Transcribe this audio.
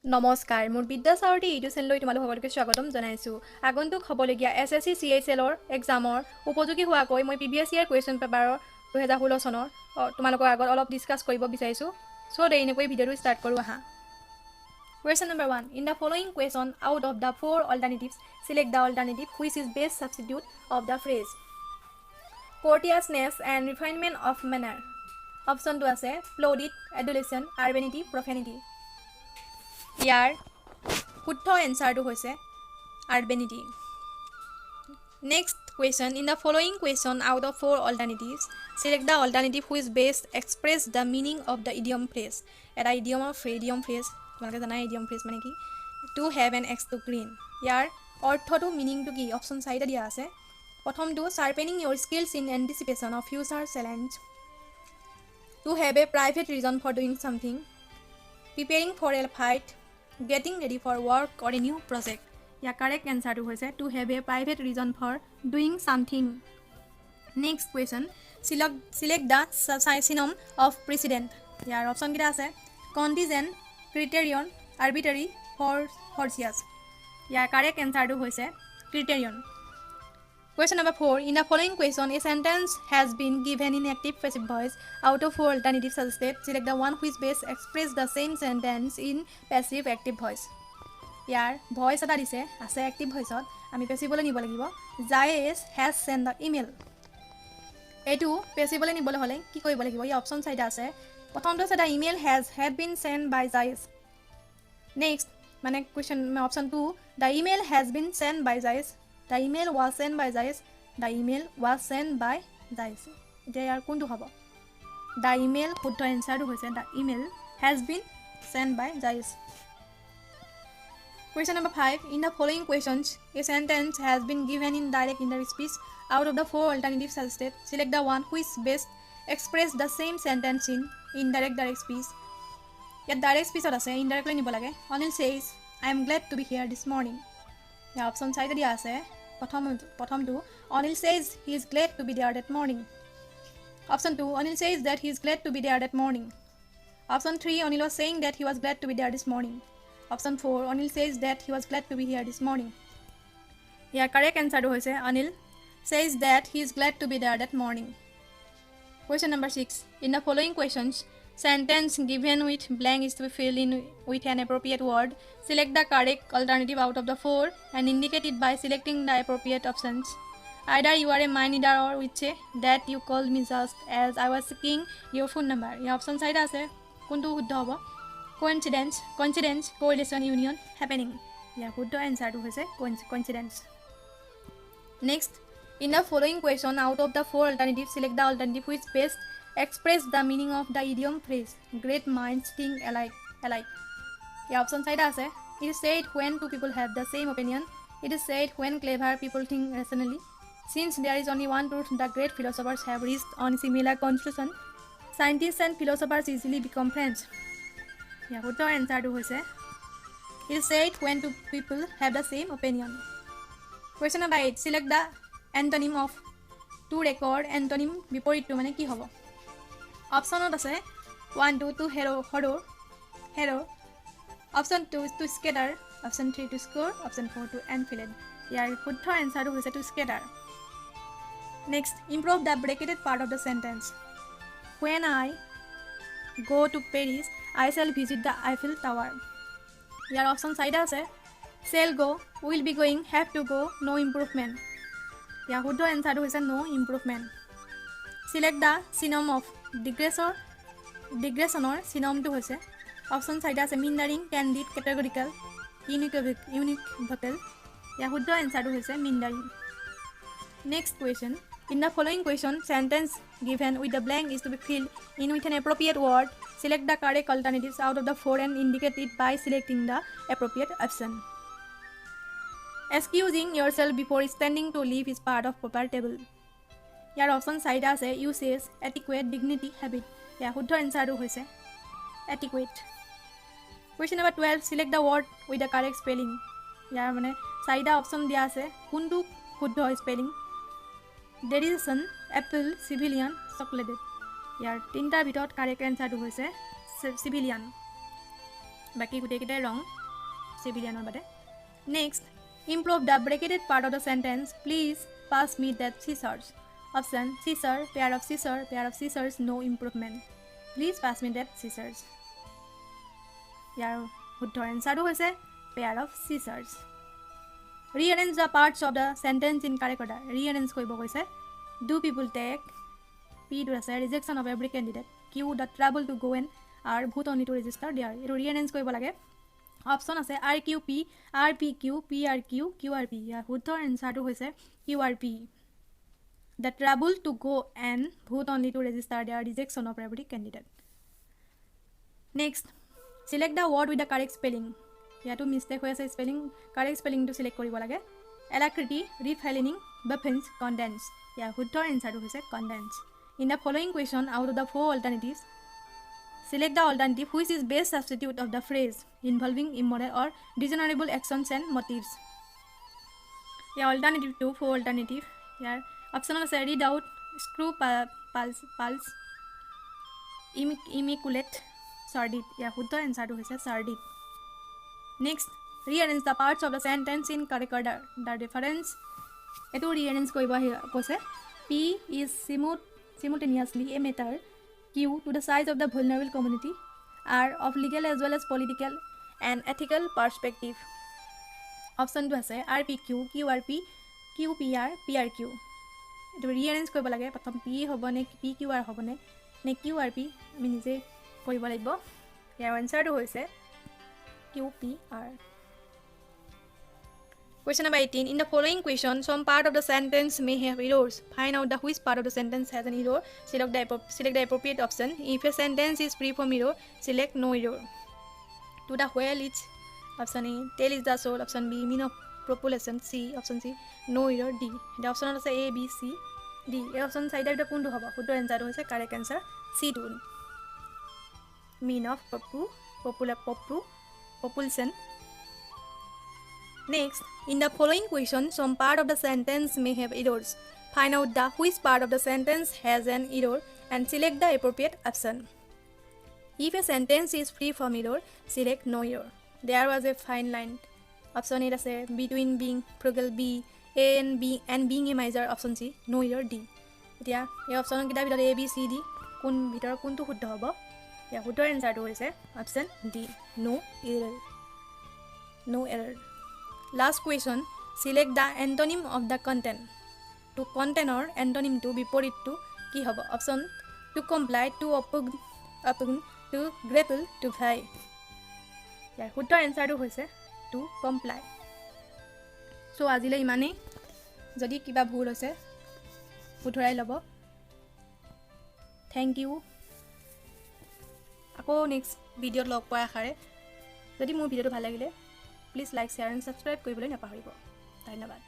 নমস্কাৰ মোৰ বিদ্যাসাৰথী ইউটিউব চেনেললৈ তোমালোক সকলোকে স্বাগতম জনাইছোঁ আগন্তুক হ'বলগীয়া এছএছসি চিএইচএলৰ এক্সামৰ উপযোগী হোৱাকৈ মই প্ৰিভিয়াছ ইয়াৰ কুৱেশ্যন পেপাৰৰ 2016 চনৰ তোমালোকৰ আগত অলপ ডিছকাছ কৰিব বিচাৰিছোঁ চ' দেৰি নকৰি ভিডিঅ'টো ষ্টাৰ্ট কৰোঁ আহা Question number 1 In the following question out of the four alternatives select the alternative which is best substitute of the phrase courteousness and refinement of manner Option 2 আছে plaudit adulation urbanity profanity ইয়াৰ শুদ্ধ এনসাৰটো হৈছে urbanity next question in the following question out of four alternatives select the alternative which best express the meaning of the idiom phrase এটা idiom phrase তোমালোকে জানাই idiom phrase মানে কি to have an axe to grind ইয়াৰ অৰ্থটো মিনিংটো কি option চাৰিটা দিয়া আছে প্ৰথমটো sharpening your skills in anticipation of future challenge to have a private reason for doing something preparing for A fight Getting ready for work or a new project. Yeah, correct answer to hoise to have a private reason for doing something. Next question. Select the synonym of precedent. Yeah, option kita ase contingent, criterion, arbitrary, fortuitous. Yeah, correct answer to hoise criterion. Question number 4. In the following question, a sentence has been given in active passive voice. Out of four alternatives suggested, select the one which best express the same sentence in passive active voice. Here, voice eta dise ase active voice ot ami passive bole nibo lagibo. Jayes has sent the email. Etu passive bole nibole hole ki koribo lagibo? Ei option side ase. Prothom to the email had been sent by Jayes. Next, mane question option 2. The email has been sent by Jayes. The email was sent by Jayes. The email was sent by Jayes. They are kuntu hobo. The email শুদ্ধ answer hoise the email has been sent by Jayes. Question number 5. In the following questions, a sentence has been given in direct indirect speech. Out of the four alternatives suggested, select the one which best express the same sentence in indirect direct speech. Yet direct speech ase indirectly nibo lage. Anil says, I am glad to be here this morning. Yeah, option side dia ase. Prothom to Anil says he is glad to be there that morning. Option 2 Anil says that he is glad to be there that morning. Option 3 Anil was saying that he was glad to be there this morning. Option 4 Anil says that he was glad to be here this morning. Yeah, correct answer hoise Anil says that he is glad to be there that morning. Question number 6. In the following questions, sentence given with blank is to be filled in with an appropriate word. Select the correct alternative out of the four and indicate it by selecting the appropriate options. Either you are a mind reader or which that you called me just as I was seeking your phone number. Your option side ase kuntu শুদ্ধ hobo coincidence correlation union happening. Yeah, শুদ্ধ answer to hoise coincidence. Next, in the following question out of the four alternatives select the alternative which best express the meaning of the idiom phrase great minds think alike. Yeah, option side ase it is said when two people have the same opinion. It is said when clever people think rationally. Since there is only one truth, the great philosophers have reached on similar conclusion. Scientists and philosophers easily become friends. Yeah, good answer to hoise it is said when two people have the same opinion. Question number 8. Select the antonym of to record. Antonym বিপরীত to মানে কি হ'ব? Option আছে 1 2 to hero. Option 2 to scatter. Option 3 to score. Option 4 to enfilade. ইয়াৰ শুদ্ধ এনসাৰটো হৈছে to scatter. Next, improve the bracketed part of the sentence. When I go to Paris, I shall visit the Eiffel Tower. Your option side আছে shall go, will be going, have to go, no improvement. ইয়াৰ শুদ্ধ এনসাৰটো হৈছে no improvement. Select the synonym of digressionৰ synonymটো হৈছে option side আছে meandering, candid, categorical, univocal. ইয়াৰ শুদ্ধ এনসাৰটো হৈছে meandering. Next question. In the following question, sentence given with the blank is to be filled in with an appropriate word. Select the correct alternatives out of the four and indicate it by selecting the appropriate option. Excusing yourself before standing to leave is part of proper table. Your option side ase uses, adequate, dignity, habit. Yeah, শুদ্ধ এনসাৰটো হৈছে adequate. Question number 12. Select the word with the correct spelling. ইয়াৰ মানে চাৰিটা option দিয়া আছে কোনটো শুদ্ধ spelling ডেৰিজেশ্যন Apple civilian চকলেটেড ইয়াৰ তিনিটাৰ ভিতৰত কাৰেক্ট এনসাৰটো হৈছে চিভিলিয়ান বাকি গোটেইকেইটাই ৰং চিভিলিয়ানৰ বাদে next improve the bracketed part of the sentence please pass me that scissors option scissor pair of scissors no improvement please pass me that scissors ইয়াৰ শুদ্ধ এনসাৰটো হৈছে pair of scissors rearrange the parts of the sentence in correct order rearrange কৰিব কৈছে do people take p to আছে rejection of every candidate q the trouble to go and r vote only to register there এটো rearrange কৰিব লাগে option আছে rqp rpq prq qrp ইয়াৰ শুদ্ধ এনসাৰটো হৈছে qrp the trouble to go and vote only to register there rejection of every candidate next select the word with the correct spelling ইয়াতো mistake হৈ আছে স্পেলিং কারেক্ট স্পেলিংটো সিলেক্ট কৰিব লাগে alacrity refilining buffins condense ইয়াৰ শুদ্ধ এনসাৰটো হৈছে condense in the following question out of the four alternatives select the alternative which is best substitute of the phrase involving immoral or dishonorable actions and motives yeah alternative to four alternative yeah option is read out screw pulse immaculate sordid yeah শুদ্ধ এনসাৰটো হৈছে sordid next rearrange the parts of the sentence in correct order the reference eto rearrange koiba kose p is simultaneously a matter q to the size of the vulnerable community r of legal as well as political and ethical perspective option 2 ase rpq qrp qpr prq eto rearrange koiba lage prothom p hobone pqr hobone ne qrp ami nije koiba lagbo ইয়াৰ আনসাৰটো হৈছে QPR. Question number 18. In the following question, some part of the sentence may have errors. Find out the which part of the sentence has an error. Select the appropriate option. If a sentence is free from error, select no error. To the whale is option A. Tail is the soul. Option B. Mean of propulsion. C. Option C. No error. D. The option is A, B, C, D. A option side of the kundu hobo. Who answer is correct answer. C. 2. Mean of propulsion. Next, in the following question, some part of the sentence may have errors. Find out the which part of the sentence has an error and select the appropriate option. If a sentence is free from error, select no error. There was a fine line. Option A is between being frugal B and being a miser. Option C, no error D. এতিয়া এই option কিটা ভিতৰত A B C D কোন ভিতৰৰ কোনটো শুদ্ধ হ'ব या শুদ্ধ এনসাৰটো হৈছে option D no error last question select the antonym of the content to কণ্টেণ্টৰ এণ্টনিমটো বিপৰীতটো কি হ'ব option to comply to oppugn to grapple to fly ইয়াৰ শুদ্ধ এনসাৰটো হৈছে টু কমপ্লাই চ' আজিলৈ ইমানেই যদি কিবা ভুল হৈছে শুধৰাই ল'ব থেংক ইউ আকৌ নেক্সট ভিডিঅ'ত লগ পোৱাৰ আশাৰে যদি মোৰ ভিডিঅ'টো ভাল লাগিলে please like share and subscribe কৰিবলৈ নাপাহৰিব ধন্যবাদ